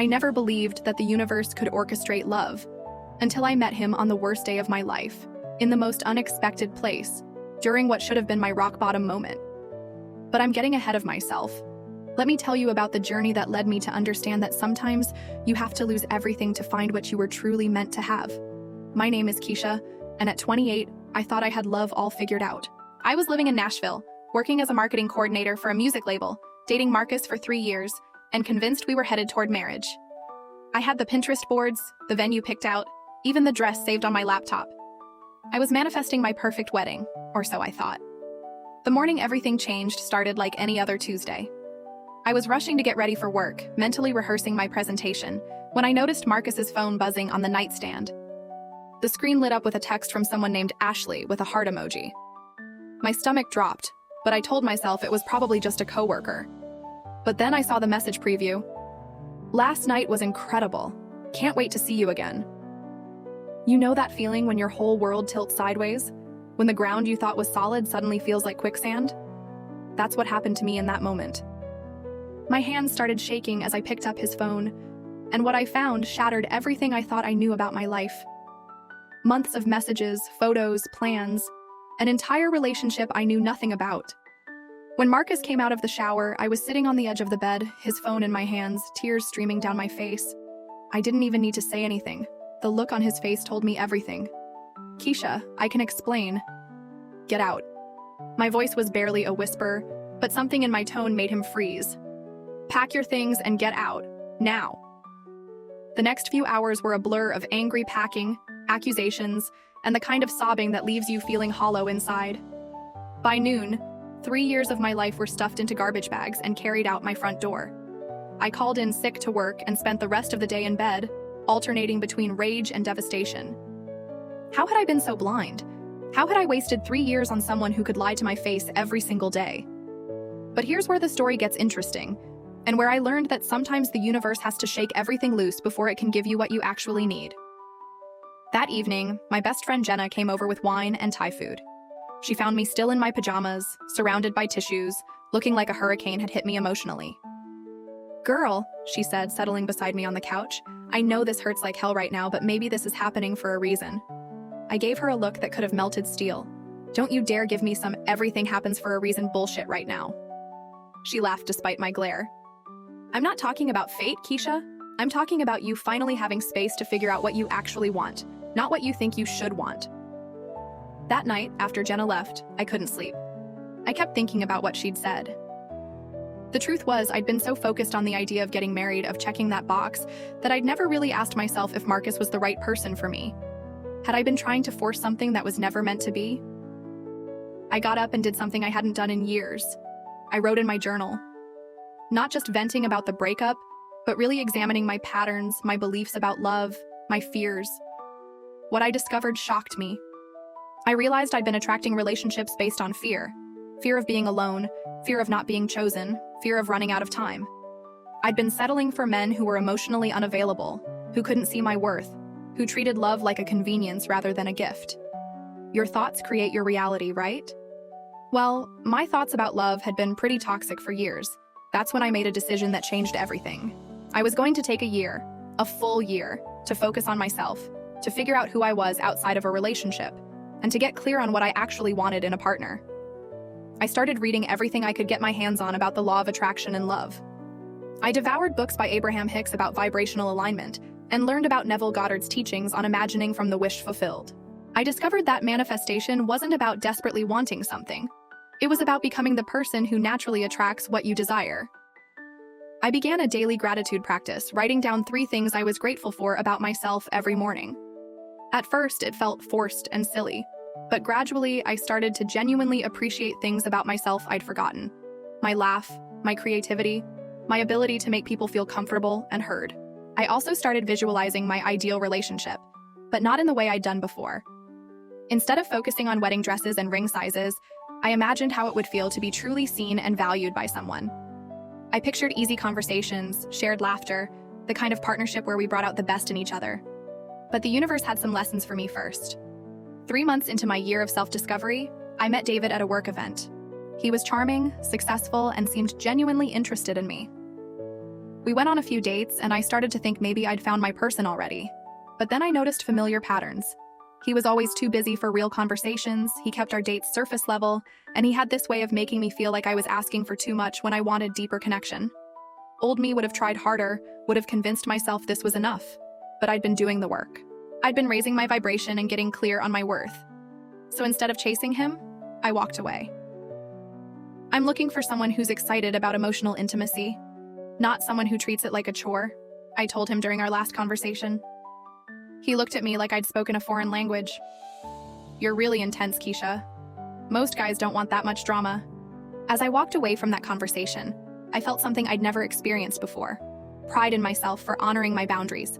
I never believed that the universe could orchestrate love, until I met him on the worst day of my life, in the most unexpected place, during what should have been my rock-bottom moment. But I'm getting ahead of myself. Let me tell you about the journey that led me to understand that sometimes you have to lose everything to find what you were truly meant to have. My name is Keisha, and at 28, I thought I had love all figured out. I was living in Nashville, working as a marketing coordinator for a music label, dating Marcus for 3 years, and convinced we were headed toward marriage. I had the Pinterest boards, the venue picked out, even the dress saved on my laptop. I was manifesting my perfect wedding, or so I thought. The morning everything changed started like any other Tuesday. I was rushing to get ready for work, mentally rehearsing my presentation, when I noticed Marcus's phone buzzing on the nightstand. The screen lit up with a text from someone named Ashley with a heart emoji. My stomach dropped, but I told myself it was probably just a coworker. But then I saw the message preview. "Last night was incredible. Can't wait to see you again." You know that feeling when your whole world tilts sideways? When the ground you thought was solid suddenly feels like quicksand? That's what happened to me in that moment. My hands started shaking as I picked up his phone, and what I found shattered everything I thought I knew about my life. Months of messages, photos, plans, an entire relationship I knew nothing about. When Marcus came out of the shower, I was sitting on the edge of the bed, his phone in my hands, tears streaming down my face. I didn't even need to say anything. The look on his face told me everything. "Keisha, I can explain. Get out." My voice was barely a whisper, but something in my tone made him freeze. "Pack your things and get out, now." The next few hours were a blur of angry packing, accusations, and the kind of sobbing that leaves you feeling hollow inside. By noon, 3 years of my life were stuffed into garbage bags and carried out my front door. I called in sick to work and spent the rest of the day in bed, alternating between rage and devastation. How had I been so blind? How had I wasted 3 years on someone who could lie to my face every single day? But here's where the story gets interesting, and where I learned that sometimes the universe has to shake everything loose before it can give you what you actually need. That evening, my best friend Jenna came over with wine and Thai food. She found me still in my pajamas, surrounded by tissues, looking like a hurricane had hit me emotionally. "Girl," she said, settling beside me on the couch, "I know this hurts like hell right now, but maybe this is happening for a reason." I gave her a look that could have melted steel. "Don't you dare give me some everything happens for a reason bullshit right now." She laughed despite my glare. "I'm not talking about fate, Keisha. I'm talking about you finally having space to figure out what you actually want, not what you think you should want." That night, after Jenna left, I couldn't sleep. I kept thinking about what she'd said. The truth was, I'd been so focused on the idea of getting married, of checking that box, that I'd never really asked myself if Marcus was the right person for me. Had I been trying to force something that was never meant to be? I got up and did something I hadn't done in years. I wrote in my journal. Not just venting about the breakup, but really examining my patterns, my beliefs about love, my fears. What I discovered shocked me. I realized I'd been attracting relationships based on fear. Fear of being alone, fear of not being chosen, fear of running out of time. I'd been settling for men who were emotionally unavailable, who couldn't see my worth, who treated love like a convenience rather than a gift. Your thoughts create your reality, right? Well, my thoughts about love had been pretty toxic for years. That's when I made a decision that changed everything. I was going to take a year, a full year, to focus on myself, to figure out who I was outside of a relationship, and to get clear on what I actually wanted in a partner. I started reading everything I could get my hands on about the law of attraction and love. I devoured books by Abraham Hicks about vibrational alignment and learned about Neville Goddard's teachings on imagining from the wish fulfilled. I discovered that manifestation wasn't about desperately wanting something. It was about becoming the person who naturally attracts what you desire. I began a daily gratitude practice, writing down 3 things I was grateful for about myself every morning. At first, it felt forced and silly, but gradually I started to genuinely appreciate things about myself I'd forgotten. My laugh, my creativity, my ability to make people feel comfortable and heard. I also started visualizing my ideal relationship, but not in the way I'd done before. Instead of focusing on wedding dresses and ring sizes, I imagined how it would feel to be truly seen and valued by someone. I pictured easy conversations, shared laughter, the kind of partnership where we brought out the best in each other. But the universe had some lessons for me first. 3 months into my year of self-discovery, I met David at a work event. He was charming, successful, and seemed genuinely interested in me. We went on a few dates, and I started to think maybe I'd found my person already. But then I noticed familiar patterns. He was always too busy for real conversations, he kept our dates surface level, and he had this way of making me feel like I was asking for too much when I wanted deeper connection. Old me would have tried harder, would have convinced myself this was enough. But I'd been doing the work. I'd been raising my vibration and getting clear on my worth. So instead of chasing him, I walked away. I'm looking for someone who's excited about emotional intimacy, not someone who treats it like a chore, I told him during our last conversation. He looked at me like I'd spoken a foreign language. You're really intense, Keisha. Most guys don't want that much drama. As I walked away from that conversation, I felt something I'd never experienced before, pride in myself for honoring my boundaries.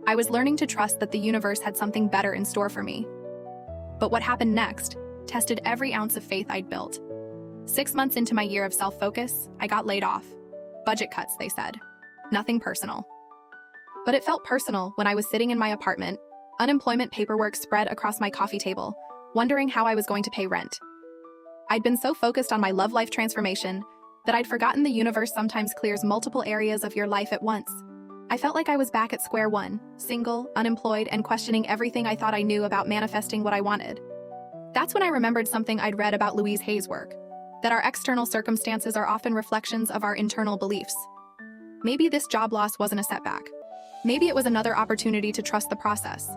I was learning to trust that the universe had something better in store for me. But what happened next tested every ounce of faith I'd built. 6 months into my year of self-focus, I got laid off. Budget cuts, they said. Nothing personal. But it felt personal when I was sitting in my apartment, unemployment paperwork spread across my coffee table, wondering how I was going to pay rent. I'd been so focused on my love life transformation that I'd forgotten the universe sometimes clears multiple areas of your life at once. I felt like I was back at square one, single, unemployed, and questioning everything I thought I knew about manifesting what I wanted. That's when I remembered something I'd read about Louise Hay's work, that our external circumstances are often reflections of our internal beliefs. Maybe this job loss wasn't a setback. Maybe it was another opportunity to trust the process.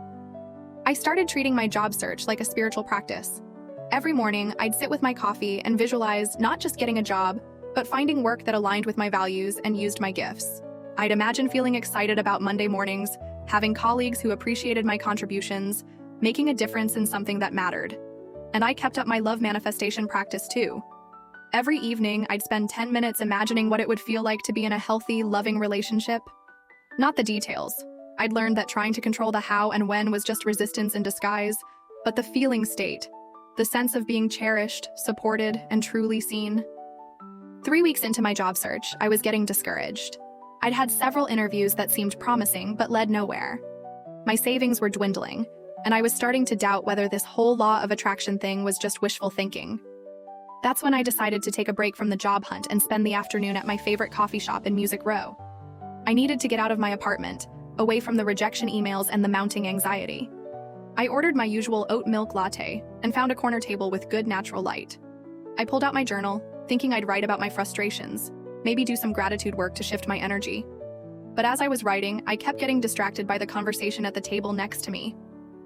I started treating my job search like a spiritual practice. Every morning, I'd sit with my coffee and visualize not just getting a job, but finding work that aligned with my values and used my gifts. I'd imagine feeling excited about Monday mornings, having colleagues who appreciated my contributions, making a difference in something that mattered. And I kept up my love manifestation practice too. Every evening, I'd spend 10 minutes imagining what it would feel like to be in a healthy, loving relationship. Not the details. I'd learned that trying to control the how and when was just resistance in disguise, but the feeling state, the sense of being cherished, supported, and truly seen. 3 weeks into my job search, I was getting discouraged. I'd had several interviews that seemed promising but led nowhere. My savings were dwindling, and I was starting to doubt whether this whole law of attraction thing was just wishful thinking. That's when I decided to take a break from the job hunt and spend the afternoon at my favorite coffee shop in Music Row. I needed to get out of my apartment, away from the rejection emails and the mounting anxiety. I ordered my usual oat milk latte and found a corner table with good natural light. I pulled out my journal, thinking I'd write about my frustrations, maybe do some gratitude work to shift my energy. But as I was writing, I kept getting distracted by the conversation at the table next to me.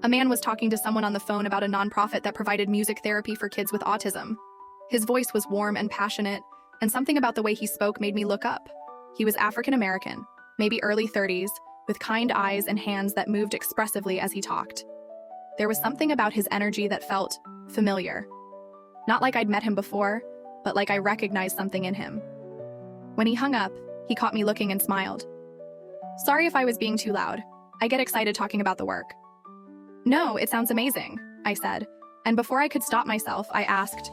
A man was talking to someone on the phone about a nonprofit that provided music therapy for kids with autism. His voice was warm and passionate, and something about the way he spoke made me look up. He was African American, maybe early 30s, with kind eyes and hands that moved expressively as he talked. There was something about his energy that felt familiar. Not like I'd met him before, but like I recognized something in him. When he hung up, he caught me looking and smiled. Sorry if I was being too loud. I get excited talking about the work. No, it sounds amazing, I said, and before I could stop myself, I asked,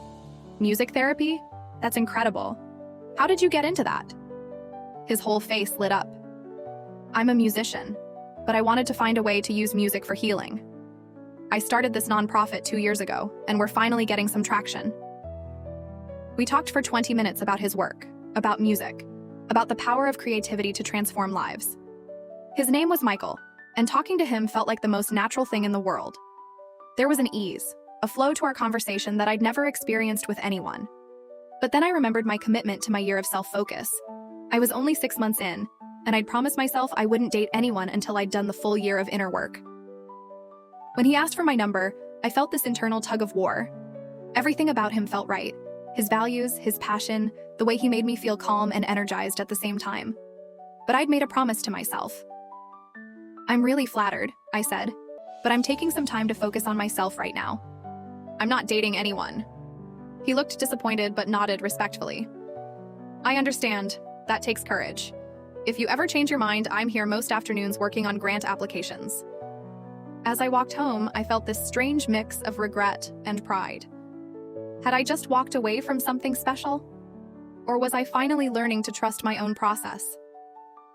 music therapy? That's incredible. How did you get into that? His whole face lit up. I'm a musician, but I wanted to find a way to use music for healing. I started this nonprofit 2 years ago, and we're finally getting some traction. We talked for 20 minutes about his work, about music, about the power of creativity to transform lives. His name was Michael, and talking to him felt like the most natural thing in the world. There was an ease, a flow to our conversation that I'd never experienced with anyone. But then I remembered my commitment to my year of self-focus. I was only 6 months in, and I'd promised myself I wouldn't date anyone until I'd done the full year of inner work. When he asked for my number, I felt this internal tug of war. Everything about him felt right. His values, his passion, the way he made me feel calm and energized at the same time. But I'd made a promise to myself. I'm really flattered, I said, but I'm taking some time to focus on myself right now. I'm not dating anyone. He looked disappointed but nodded respectfully. I understand. That takes courage. If you ever change your mind, I'm here most afternoons working on grant applications. As I walked home, I felt this strange mix of regret and pride. Had I just walked away from something special? Or was I finally learning to trust my own process?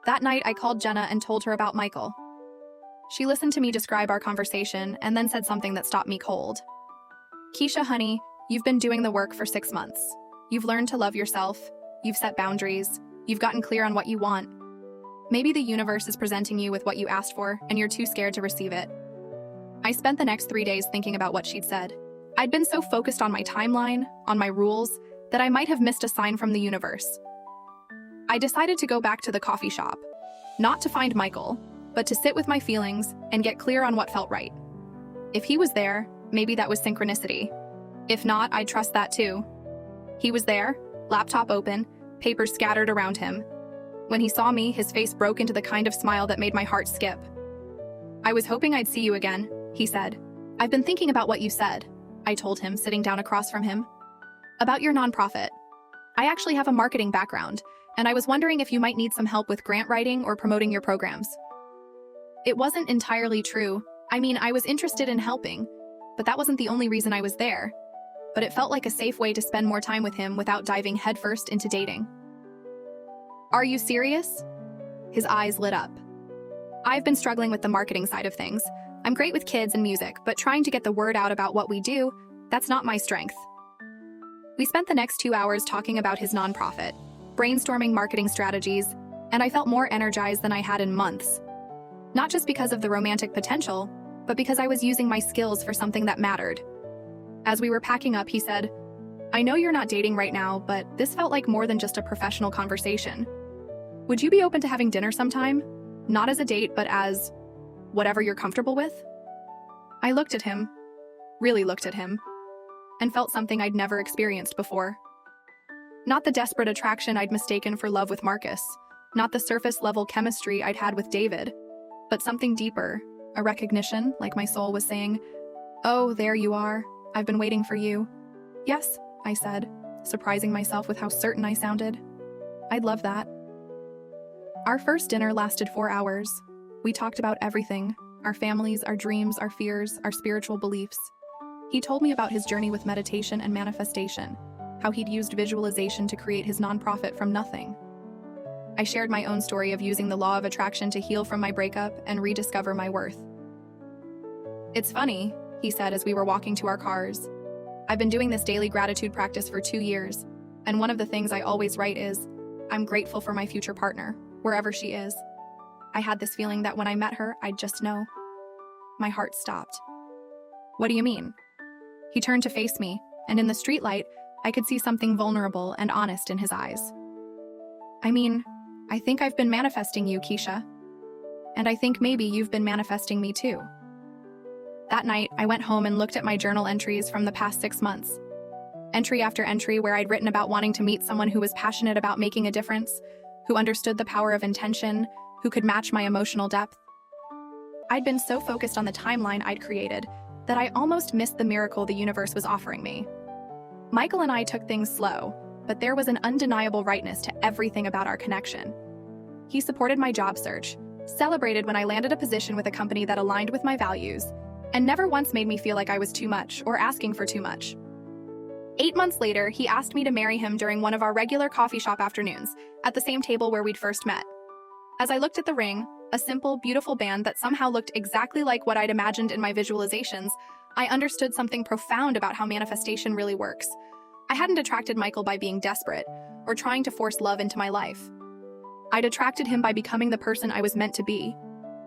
That night, I called Jenna and told her about Michael. She listened to me describe our conversation and then said something that stopped me cold. Keisha, honey, you've been doing the work for 6 months. You've learned to love yourself. You've set boundaries. You've gotten clear on what you want. Maybe the universe is presenting you with what you asked for, and you're too scared to receive it. I spent the next 3 days thinking about what she'd said. I'd been so focused on my timeline, on my rules, that I might have missed a sign from the universe. I decided to go back to the coffee shop, not to find Michael, but to sit with my feelings and get clear on what felt right. If he was there, maybe that was synchronicity. If not, I'd trust that too. He was there, laptop open, papers scattered around him. When he saw me, his face broke into the kind of smile that made my heart skip. "I was hoping I'd see you again," he said. "I've been thinking about what you said," I told him, sitting down across from him. "About your nonprofit. I actually have a marketing background, and I was wondering if you might need some help with grant writing or promoting your programs." It wasn't entirely true. I mean, I was interested in helping, but that wasn't the only reason I was there. But it felt like a safe way to spend more time with him without diving headfirst into dating. "Are you serious?" His eyes lit up. "I've been struggling with the marketing side of things. I'm great with kids and music, but trying to get the word out about what we do, that's not my strength." We spent the next 2 hours talking about his nonprofit, brainstorming marketing strategies, and I felt more energized than I had in months. Not just because of the romantic potential, but because I was using my skills for something that mattered. As we were packing up, he said, "I know you're not dating right now, but this felt like more than just a professional conversation. Would you be open to having dinner sometime? Not as a date, but as whatever you're comfortable with?" I looked at him, really looked at him, and felt something I'd never experienced before. Not the desperate attraction I'd mistaken for love with Marcus, not the surface-level chemistry I'd had with David, but something deeper, a recognition, like my soul was saying, "Oh, there you are. I've been waiting for you." "Yes," I said, surprising myself with how certain I sounded. "I'd love that." Our first dinner lasted 4 hours. We talked about everything, our families, our dreams, our fears, our spiritual beliefs. He told me about his journey with meditation and manifestation, how he'd used visualization to create his nonprofit from nothing. I shared my own story of using the law of attraction to heal from my breakup and rediscover my worth. "It's funny," he said as we were walking to our cars. "I've been doing this daily gratitude practice for 2 years, and one of the things I always write is, 'I'm grateful for my future partner, wherever she is.' I had this feeling that when I met her, I'd just know." My heart stopped. "What do you mean?" He turned to face me, and in the streetlight, I could see something vulnerable and honest in his eyes. "I mean, I think I've been manifesting you, Keisha. And I think maybe you've been manifesting me too." That night, I went home and looked at my journal entries from the past 6 months. Entry after entry where I'd written about wanting to meet someone who was passionate about making a difference, who understood the power of intention, who could match my emotional depth. I'd been so focused on the timeline I'd created that I almost missed the miracle the universe was offering me. Michael and I took things slow, but there was an undeniable rightness to everything about our connection. He supported my job search, celebrated when I landed a position with a company that aligned with my values, and never once made me feel like I was too much or asking for too much. 8 months later, he asked me to marry him during one of our regular coffee shop afternoons, at the same table where we'd first met. As I looked at the ring, a simple, beautiful band that somehow looked exactly like what I'd imagined in my visualizations, I understood something profound about how manifestation really works. I hadn't attracted Michael by being desperate or trying to force love into my life. I'd attracted him by becoming the person I was meant to be,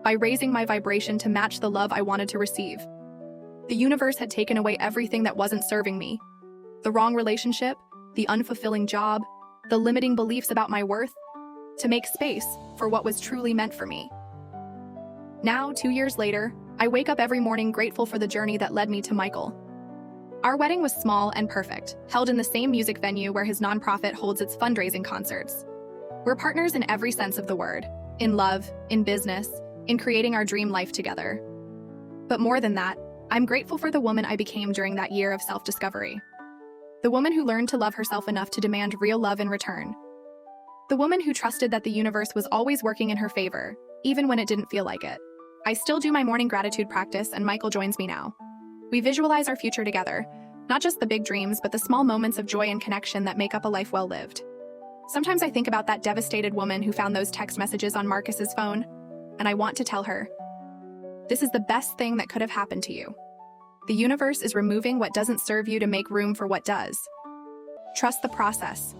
by raising my vibration to match the love I wanted to receive. The universe had taken away everything that wasn't serving me. The wrong relationship, the unfulfilling job, the limiting beliefs about my worth, to make space for what was truly meant for me. Now, 2 years later, I wake up every morning grateful for the journey that led me to Michael. Our wedding was small and perfect, held in the same music venue where his nonprofit holds its fundraising concerts. We're partners in every sense of the word, in love, in business, in creating our dream life together. But more than that, I'm grateful for the woman I became during that year of self-discovery. The woman who learned to love herself enough to demand real love in return. The woman who trusted that the universe was always working in her favor, even when it didn't feel like it. I still do my morning gratitude practice, and Michael joins me now. We visualize our future together, not just the big dreams, but the small moments of joy and connection that make up a life well lived. Sometimes I think about that devastated woman who found those text messages on Marcus's phone, and I want to tell her, this is the best thing that could have happened to you. The universe is removing what doesn't serve you to make room for what does. Trust the process.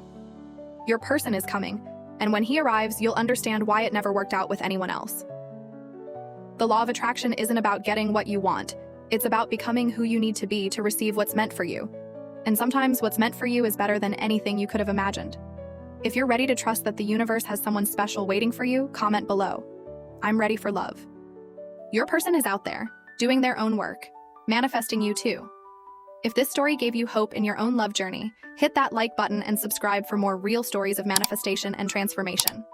Your person is coming, And when he arrives, you'll understand why it never worked out with anyone else. The law of attraction isn't about getting what you want. It's about becoming who you need to be to receive what's meant for you. And sometimes what's meant for you is better than anything you could have imagined. If you're ready to trust that the universe has someone special waiting for you, comment below. I'm ready for love. Your person is out there, doing their own work, manifesting you too. If this story gave you hope in your own love journey, hit that like button and subscribe for more real stories of manifestation and transformation.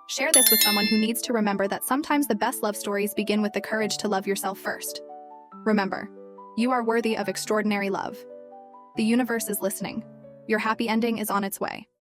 Share this with someone who needs to remember that sometimes the best love stories begin with the courage to love yourself first. Remember, you are worthy of extraordinary love. The universe is listening. Your happy ending is on its way.